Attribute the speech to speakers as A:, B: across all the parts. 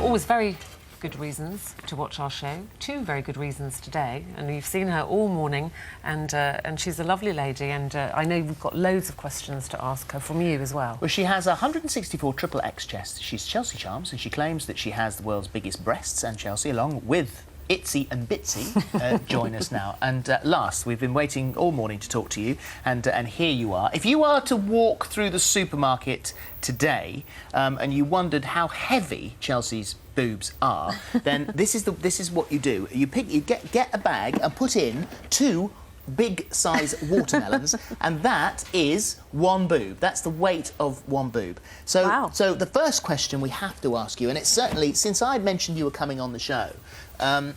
A: always very good reasons to watch our show. 2 very good reasons today, and you've seen her all morning, and she's a lovely lady, and I know we've got loads of questions to ask her from you as well.
B: Well, she has 164 triple X chests. She's Chelsea Charms, and she claims that she has the world's biggest breasts, and Chelsea, along with Itsy and Bitsy, join us now. And last, we've been waiting all morning to talk to you, and here you are. If you are to walk through the supermarket today, and you wondered how heavy Chelsea's boobs are, then this is what you do. You get a bag and put in 2 big-size watermelons, and that is 1 boob. That's the weight of 1 boob. So,
C: wow.
B: So the first question we have to ask you, and it's certainly, since I mentioned you were coming on the show, there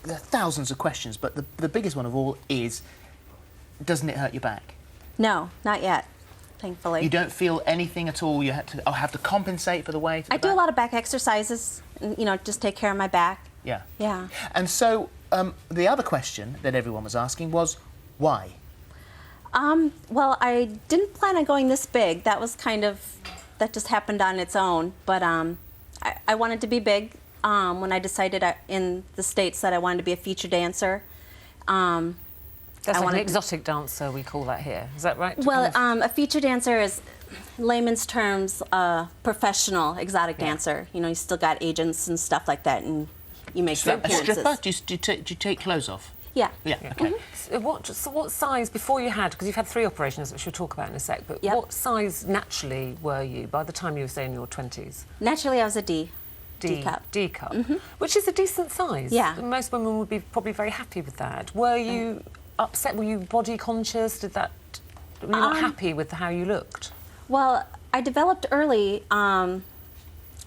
B: are thousands of questions, but the biggest one of all is, doesn't it hurt your back?
C: No, not yet, thankfully.
B: You don't feel anything at all? You have to compensate for the weight?
C: I do a lot of back exercises, and, you know, just take care of my back.
B: Yeah.
C: Yeah.
B: And so, the other question that everyone was asking was, why?
C: Well, I didn't plan on going this big. That was that just happened on its own. But I wanted to be big when I decided in the States that I wanted to be a feature dancer.
A: That's like an exotic dancer, we call that here. Is that right?
C: Well, a feature dancer is, layman's terms, a professional exotic dancer. You know, you still got agents and stuff like that, and you make your appearances.
B: A stripper? Do you take clothes off?
C: Yeah.
B: Yeah, OK.
A: So what size, before you had, because you've had 3 operations, which we'll talk about in a sec, but what size naturally were you by the time you were, say, in your 20s?
C: Naturally, I was a D. D cup.
A: D cup, which is a decent size.
C: Yeah.
A: Most women would be probably very happy with that. Were you upset? Were you body conscious? Were you not happy with how you looked?
C: Well, I developed early. I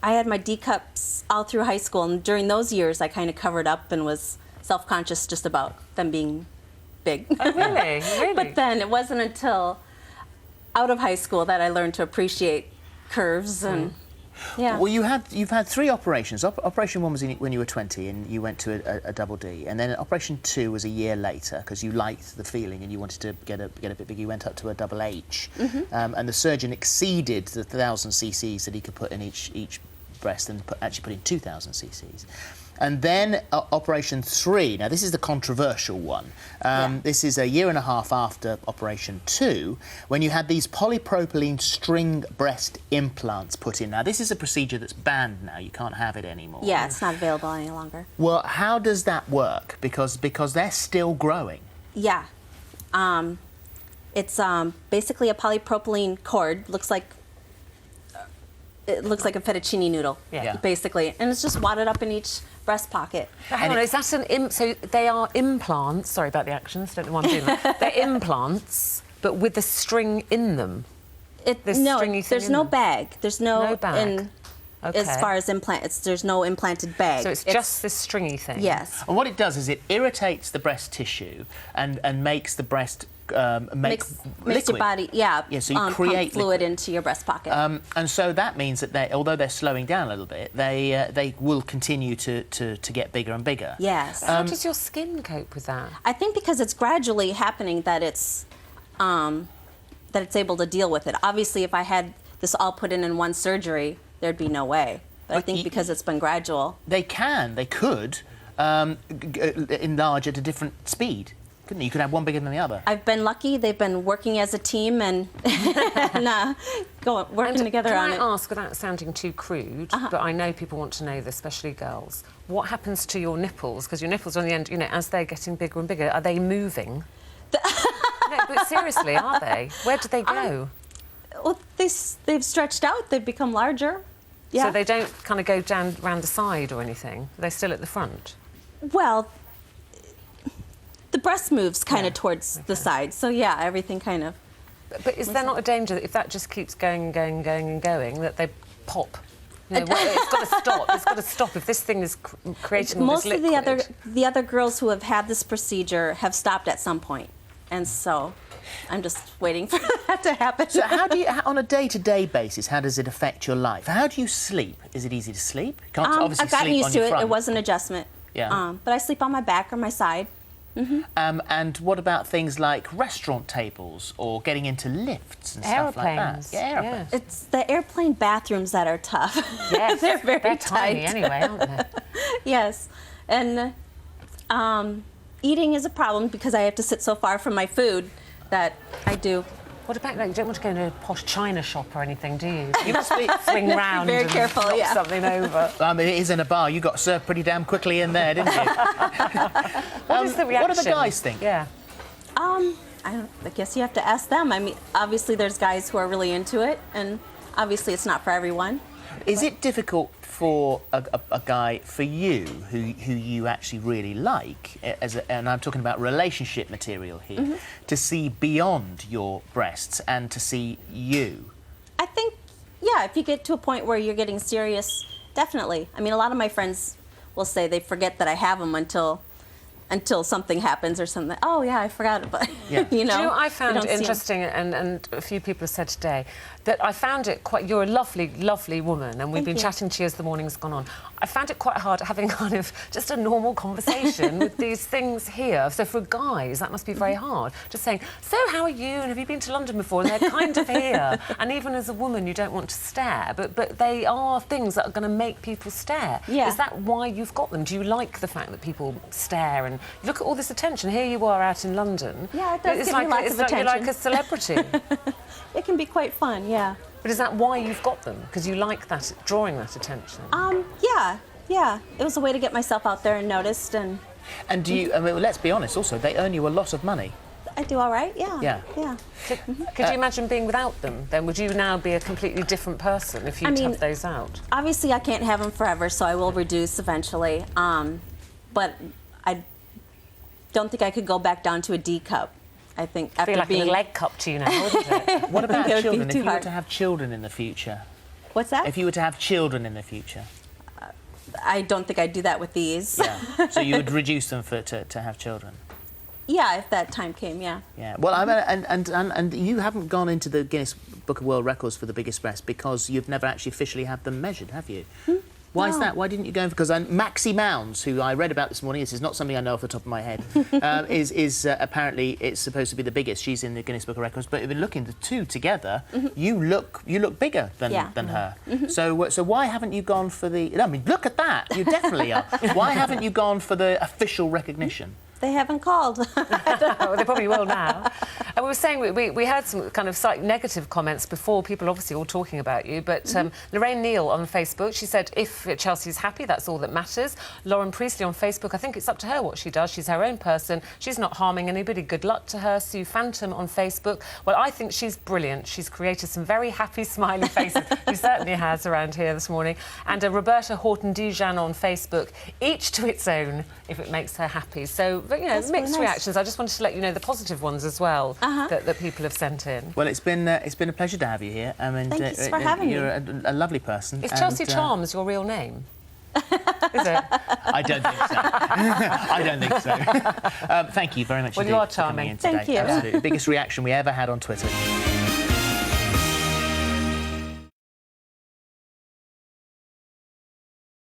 C: had my D cups all through high school, and during those years, I kind of covered up and was self-conscious just about them being big.
A: Oh, really? Really?
C: But then it wasn't until out of high school that I learned to appreciate curves and. Yeah.
B: Well, you've had 3 operations. Operation 1 was when you were 20 and you went to a double D, and then Operation 2 was a year later because you liked the feeling and you wanted to get a bit bigger. You went up to a double H, and the surgeon exceeded the 1,000 cc's that he could put in each breast and actually put in 2,000 cc's. And then Operation 3, now this is the controversial one. This is a year and a half after Operation 2, when you had these polypropylene string breast implants put in. Now, this is a procedure that's banned now. You can't have it anymore.
C: Yeah, it's not available any longer.
B: Well, how does that work? Because they're still growing.
C: Yeah. It's basically a polypropylene cord. It looks like a fettuccine noodle, basically. And it's just wadded up in each breast pocket.
A: Hang on, is that so they are implants, sorry about the accents, don't know why I'm doing that. They're implants, but with the string in them.
C: There's no bag. There's no bag. As far as there's no implanted bag.
A: So it's just this stringy thing?
C: Yes.
B: And what it does is it irritates the breast tissue and makes the breast makes
C: your body,
B: so you create
C: pump fluid into your breast pocket.
B: And so that means that although they're slowing down a little bit, they will continue to get bigger and bigger.
C: Yes.
A: How does your skin cope with that?
C: I think because it's gradually happening that it's able to deal with it. Obviously, if I had this all put in one surgery, there'd be no way. But I think because it's been gradual.
B: They could enlarge at a different speed. Couldn't you? You could have one bigger than the other.
C: I've been lucky. They've been working as a team and, working together on it.
A: Can I ask, without sounding too crude, but I know people want to know this, especially girls, what happens to your nipples? Because your nipples on the end, you know, as they're getting bigger and bigger, are they moving? No, but seriously, are they? Where do they go?
C: Well, they've stretched out. They've become larger. Yeah.
A: So they don't kind of go down around the side or anything? They're still at the front?
C: Well, the breast moves kind of towards the side, so yeah, everything kind of.
A: But is there not a danger that if that just keeps going and going and going and going, that they pop? You know, it's got to stop. It's got to stop if this thing is creating all this liquid.
C: Most of the other girls who have had this procedure have stopped at some point, and so I'm just waiting for that to happen.
B: So how do you, on a day-to-day basis, how does it affect your life? How do you sleep? Is it easy to sleep? You can't obviously
C: I've gotten
B: sleep
C: used
B: on
C: to
B: your
C: it.
B: front.
C: It was an adjustment.
B: Yeah.
C: But I sleep on my back or my side.
B: And what about things like restaurant tables or getting into lifts and stuff like that? Yeah, aeroplanes.
C: It's the airplane bathrooms that are tough.
A: Yes,
C: they're very
A: they're
C: tight.
A: tiny anyway, aren't they?
C: Yes, and eating is a problem because I have to sit so far from my food that I do.
A: What about, like, you don't want to go into a posh china shop or anything, do you? You must swing round
C: Very
A: and
C: careful,
A: knock
C: yeah.
A: something over.
B: It is in a bar. You got served pretty damn quickly in there, didn't you?
A: What is the reaction?
B: What do the guys think?
A: Yeah.
C: I guess you have to ask them. I mean, obviously there's guys who are really into it, and obviously it's not for everyone.
B: Is it difficult for a guy, for you, who you actually really like, and I'm talking about relationship material here, to see beyond your breasts and to see you?
C: I think, yeah, if you get to a point where you're getting serious, definitely. I mean, a lot of my friends will say they forget that I have them until something happens or something. Oh, yeah, I forgot about it.
B: Yeah.
C: You know?
A: Do you know what I found
C: don't see 'em.
A: interesting, and a few people have said today, that I found it quite... You're a lovely, lovely woman, and we've been chatting to you as the morning's gone on. I found it quite hard having kind of just a normal conversation with these things here. So for guys, that must be very hard. Just saying, so how are you, and have you been to London before? And they're kind of here. And even as a woman, you don't want to stare, but they are things that are going to make people stare.
C: Yeah.
A: Is that why you've got them? Do you like the fact that people stare and look at all this attention? Here you are out in London.
C: Yeah, it does
A: It's
C: give
A: like
C: me lots of
A: you're like
C: attention.
A: a celebrity.
C: It can be quite fun, yeah.
A: But is that why you've got them? Because you like that, drawing that attention?
C: Yeah. It was a way to get myself out there and noticed, and
B: And do you, I mean, let's be honest also, they earn you a lot of money.
C: I do all right, yeah.
B: Yeah.
A: Could you imagine being without them? Then would you now be a completely different person if you'd have those out?
C: Obviously, I can't have them forever, so I will reduce eventually. But I don't think I could go back down to a D cup. I think after
A: Be like
C: being
A: a leg cup to you now, wouldn't it?
B: What about
C: it would be
B: children? If
C: too
B: you were
C: hard.
B: to have children in the future?
C: What's that?
B: If you were to have children in the future?
C: I don't think I'd do that with these.
B: Yeah. So you would reduce them to have children?
C: Yeah, if that time came, yeah.
B: Yeah. Well, I mean, and you haven't gone into the Guinness Book of World Records for the biggest breast because you've never actually officially had them measured, have you? Why is that? Why didn't you go in? Because Maxie Mounds, who I read about this morning, this is not something I know off the top of my head, is apparently it's supposed to be the biggest. She's in the Guinness Book of Records, but if you're looking the two together, you look bigger than her. So why haven't you gone for the? I mean, look at that. You definitely are. Why haven't you gone for the official recognition?
C: They haven't called.
A: Well, they probably will now. And we were saying we had some kind of slight negative comments before, people obviously all talking about you, but Lorraine Neal on Facebook, she said, if Chelsea's happy, that's all that matters. Lauren Priestley on Facebook, I think it's up to her what she does. She's her own person. She's not harming anybody. Good luck to her. Sue Phantom on Facebook. Well, I think she's brilliant. She's created some very happy, smiley faces. She certainly has around here this morning. And Roberta Horton-Dujan on Facebook, each to its own if it makes her happy. So, but, you know,
C: That's
A: mixed
C: really nice.
A: reactions. I just wanted to let you know the positive ones as well that people have sent in.
B: Well, it's been a pleasure to have you here. I mean,
C: Thank you for having me.
B: You're a lovely person.
A: Is Chelsea Charms your real name? Is it?
B: I don't think so. I don't think so. Thank you very much
A: Well,
B: indeed
A: you are
B: for coming
A: charming.
B: in today.
C: Thank you.
B: Absolutely. Biggest reaction we ever had on Twitter.